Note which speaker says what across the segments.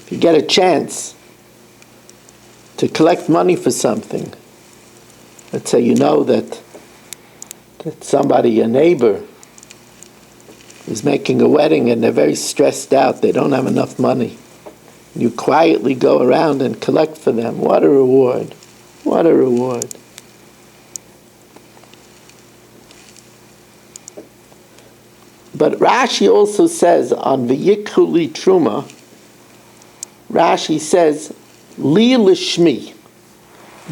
Speaker 1: If you get a chance to collect money for something, let's say you know that somebody, a neighbor, is making a wedding and they're very stressed out, they don't have enough money. You quietly go around and collect for them. What a reward. What a reward. But Rashi also says on V'yikhu li Teruma, Rashi says, Li lishmi,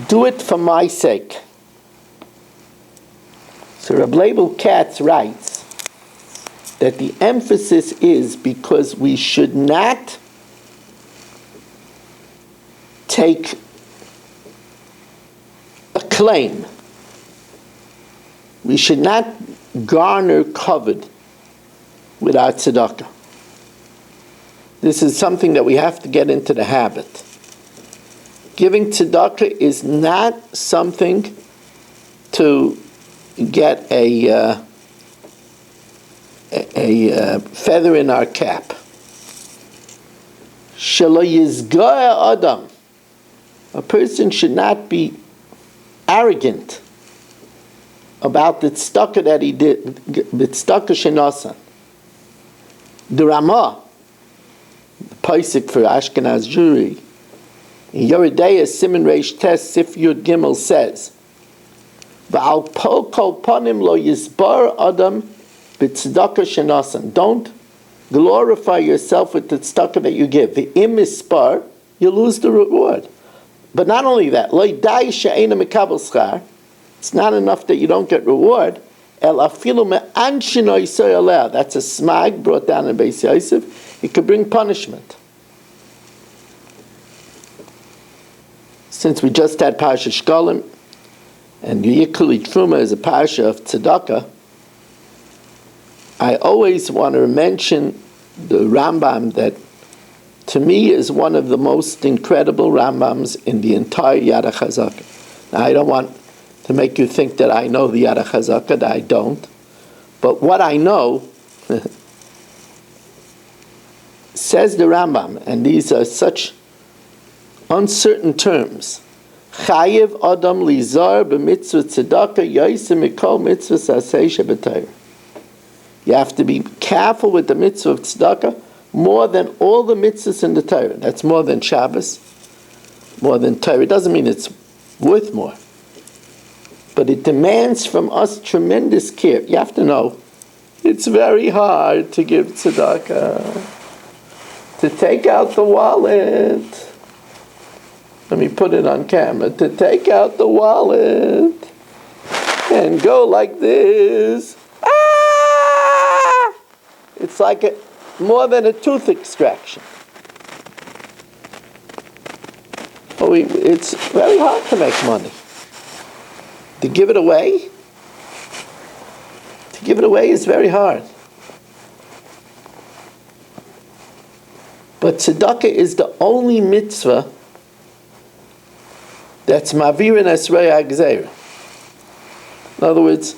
Speaker 1: do it for my sake. So Reb Leibel Katz writes that the emphasis is because we should not take a claim. We should not garner covet with our tzedakah. This is something that we have to get into the habit. Giving tzedakah is not something to get a feather in our cap. Shelo yizgah adam. A person should not be arrogant about the tzedakah that he did, the tzedakah shenasan. The Ramah, the Paisik for Ashkenaz Jewry, in Yoredeya Siman Reish Tes Sif Yud Gimel says, V'al po kol panim lo yisbar adam b'tzedakah shenasan. Don't glorify yourself with the tzedakah that you give. The im ispar, you lose the reward. But not only that, lo yidai she'ena mekabel schar. It's not enough that you don't get reward. El afilu me'an shino yisoy aleh. That's a smag brought down in Beis Yosef. It could bring punishment. Since we just had Parsha Shkolim, and V'yikhu li Teruma is a Parsha of Tzedakah, I always want to mention the Rambam that, to me, is one of the most incredible Rambams in the entire Yad HaChazakah. Now, I don't want to make you think that I know the Yad HaChazakah, that I don't. But what I know, says the Rambam, and these are such uncertain terms. Chayiv adam lizar b'mitzvah tzedakah yoyse mikol mitzvah sasei shebetayr. You have to be careful with the mitzvah of tzedakah more than all the mitzvahs in the Torah. That's more than Shabbos, more than Torah. It doesn't mean it's worth more. But it demands from us tremendous care. You have to know, it's very hard to give tzedakah, to take out the wallet. Let me put it on camera. To take out the wallet and go like this. Ah! It's like more than a tooth extraction. It's very hard to make money. To give it away is very hard. But tzedakah is the only mitzvah that's mavirin esrei ha'gzeira. In other words,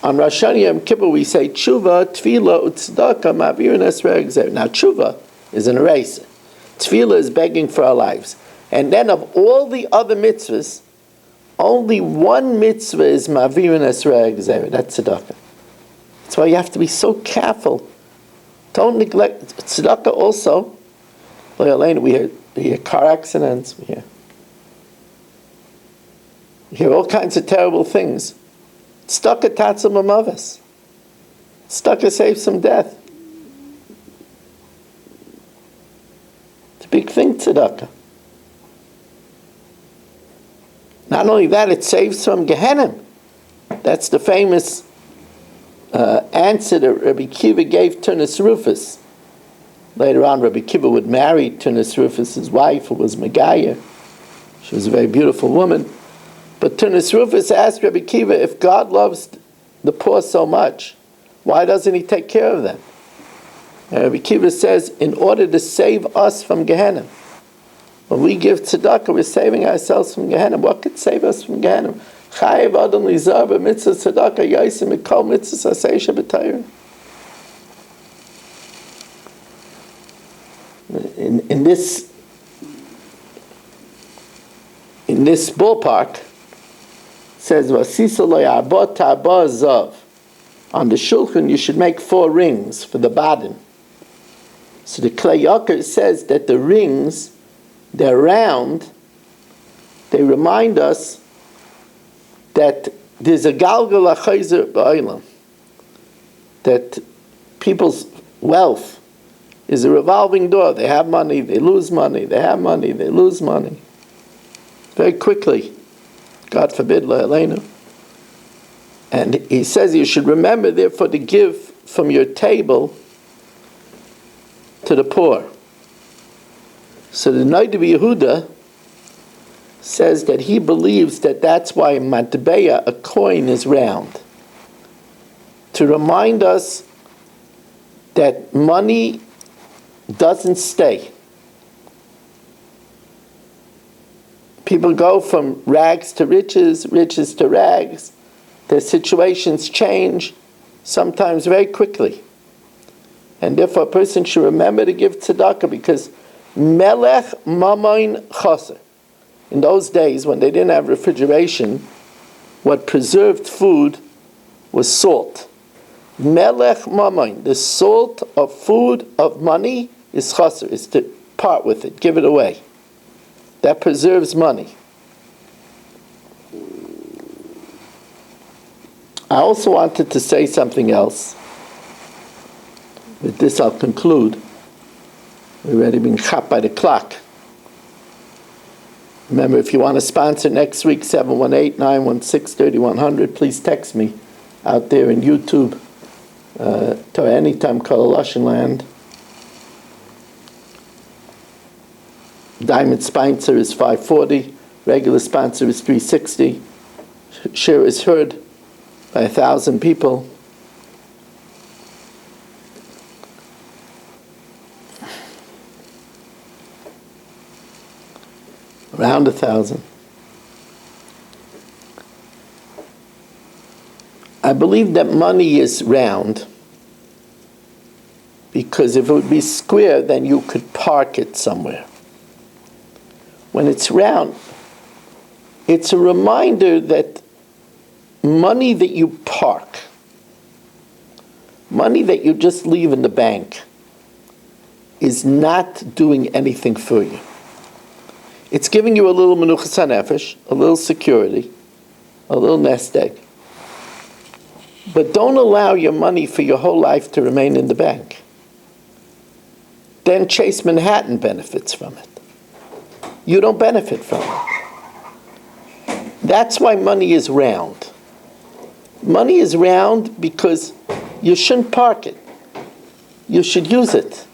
Speaker 1: on Rosh Hashanah Yom Kippur we say tshuva, tefillah, u'tzedakah, mavirin esrei ha'gzeira. Now tshuva is an eraser. Tefillah is begging for our lives. And then of all the other mitzvahs, only one mitzvah is mavirin esrei ha'gzeira. That's tzedakah. That's why you have to be so careful. Don't neglect tzedakah also. We hear car accidents, we hear all kinds of terrible things. Tzedakah tatzim amavas. Tzedakah saves from death. It's a big thing, tzedakah. Not only that, it saves from Gehenna. That's the famous answer that Rabbi Kiva gave Tunis Rufus. Later on, Rabbi Kiva would marry Tunis Rufus' wife, who was Megaya. She was a very beautiful woman. But Tunis Rufus asked Rabbi Kiva, if God loves the poor so much, why doesn't he take care of them? And Rabbi Kiva says, in order to save us from Gehenna. When we give tzedakah, we're saving ourselves from Gehenna. What could save us from Gehenna? Chayiv adam lizar b'mitzvah tzedakah yoyse mikol mitzvah sasei shebetayr. In this ballpark, it says Vasisa lo yarbot ta'ba zav. On the shulchan, you should make 4 rings for the baden. So the Klei Yakar says that the rings, they're round. They remind us that there's a galgal achayzer ba'olam, that people's wealth is a revolving door. They have money, they lose money, they have money, they lose money. Very quickly, God forbid, la'aleinu. And he says you should remember, therefore, to give from your table to the poor. So the Noda Yehuda says that he believes that that's why matbeya, a coin, is round. To remind us that money doesn't stay. People go from rags to riches, riches to rags. Their situations change, sometimes very quickly. And therefore a person should remember to give tzedakah, because melech mamoin chaser. In those days when they didn't have refrigeration, what preserved food was salt. Melech mamoin, the salt of food, of money, is chaser, is to part with it, give it away. That preserves money. I also wanted to say something else. With this I'll conclude. We've already been chopped by the clock. Remember, if you want to sponsor next week, 718-916-3100, please text me out there in YouTube, to anytime call Lushan Land. Diamond sponsor is $540, regular sponsor is $360. Share is heard by 1,000 people. Around 1,000. I believe that money is round because if it would be square, then you could park it somewhere. When it's round, it's a reminder that money that you park, money that you just leave in the bank, is not doing anything for you. It's giving you a little menuchas hanefesh, a little security, a little nest egg. But don't allow your money for your whole life to remain in the bank. Then Chase Manhattan benefits from it. You don't benefit from it. That's why money is round. Money is round because you shouldn't park it. You should use it.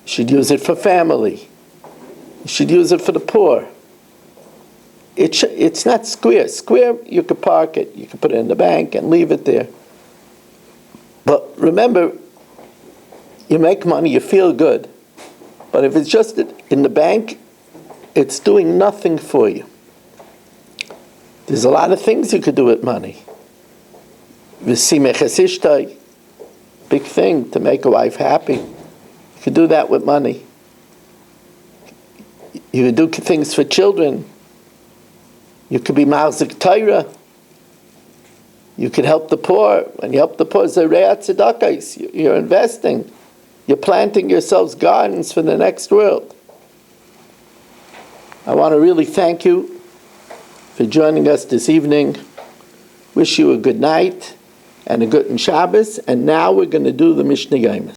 Speaker 1: You should use it for family. You should use it for the poor. It's not square. Square, you could park it. You could put it in the bank and leave it there. But remember, you make money, you feel good. But if it's just in the bank, it's doing nothing for you. There's a lot of things you could do with money. Big thing to make a wife happy. You could do that with money. You could do things for children. You could be ma'azik Torah. You could help the poor. When you help the poor, you're investing. You're planting yourselves gardens for the next world. I want to really thank you for joining us this evening. Wish you a good night and a good Shabbos. And now we're going to do the Mishnah Yomis.